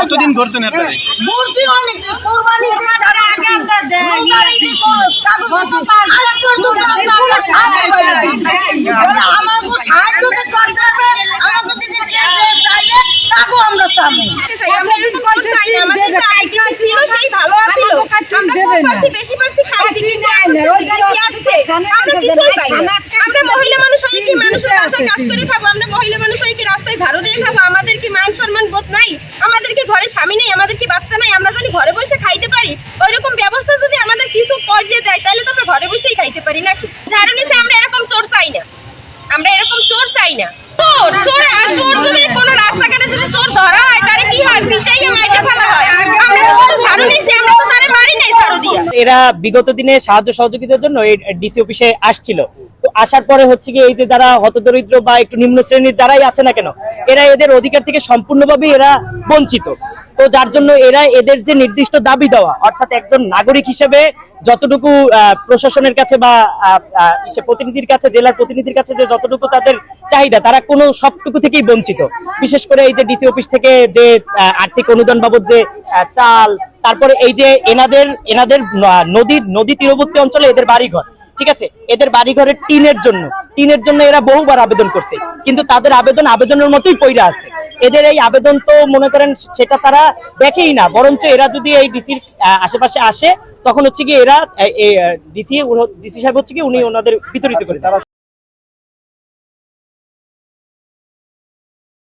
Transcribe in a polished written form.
কতদিন করছেন আপনারা? বলছি অনেক কোরবানি দিয়ে টাকা দিচ্ছি রোজার ঈদে কাগজ দিচ্ছি আজ পর্যন্ত আমরা কোনো সাহায্য পাইনি। বলে আমাকে সাহায্য করতে হবে, আমাকে থেকে চাইবে তাকেও আমরা চাবো। আমরা এরকম করতে চাই না, আমাদের যে আইডি ছিল সেই ভালো আছিল, আমরা কম পারছি বেশি পারছি খাইছি, কিন্তু আসছে আমরা কিছুই পাই না। আমরা মহিলা মানুষ হয়ে কি মানুষের বাসায় কাজ করে খাবো? আমরা মহিলা মানুষ হয়ে কি রাস্তায় ঝাড়ু দিয়ে খাবো? আমাদের কি মান সম্মান বোধ নাই? আমাদের কি ঘরে স্বামী নেই? আমাদের কি বাচ্চা নাই? আমরা জানি ঘরে বসে খাইতে পারি? ওইরকম ব্যবস্থা যদি আমাদের কিছু করে দেয় তাহলে তো আমরা ঘরে বসেই খাইতে পারি নাকি? ঝাড়ু নিচে আমরা এরকম চোর চাই না, আমরা এরকম চোর চাই না। চোর চোর আর চোর যদি কোনো রাস্তাঘাটে যদি চোর ধরা হয় তাহলে কি হয়? পিষাইয়া মাইটা ফেলা হয়। আমরা তো শুধু ঝাড়ু নিছি, আমরা তো তারে মারি নাই ঝাড়ু দিয়া। এরা বিগত দিনে সাহায্য সহযোগিতার জন্য এই ডিসি অফিসে আসছিল। তো আসার পরে হচ্ছে কি এই যে যারা হতদরিদ্র বা একটু নিম্ন শ্রেণীর যারাই আছে না কেন, এরা এদের অধিকার থেকে সম্পূর্ণভাবে এরা বঞ্চিত। তো যার জন্য এরা এদের যে নির্দিষ্ট দাবি দেওয়া, অর্থাৎ একজন নাগরিক হিসেবে যতটুকু প্রশাসনের কাছে বা প্রতিনিধির কাছে, জেলার প্রতিনিধির কাছে যে যতটুকু তাদের চাহিদা, তারা কোনো সবটুকু থেকেই বঞ্চিত। বিশেষ করে এই যে ডিসি অফিস থেকে যে আর্থিক অনুদান বাবদ যে চাল, তারপরে এই যে এনাদের নদী তীরবর্তী অঞ্চলে এদের বাড়িঘর, ঠিক আছে, এদের বাড়িঘরের টিনের জন্য এরা বহুবার আবেদন করছে, কিন্তু তাদের আবেদনের মতোই পইরা আছে। এদের এই আবেদন তো মনে করেন সেটা তারা দেখেই না, বরঞ্চ এরা যদি এই ডিসির আশেপাশে আসে তখন হচ্ছে কি এরা ডিসি সাহেব হচ্ছে কি উনি ওনাদের বিতরিত করে।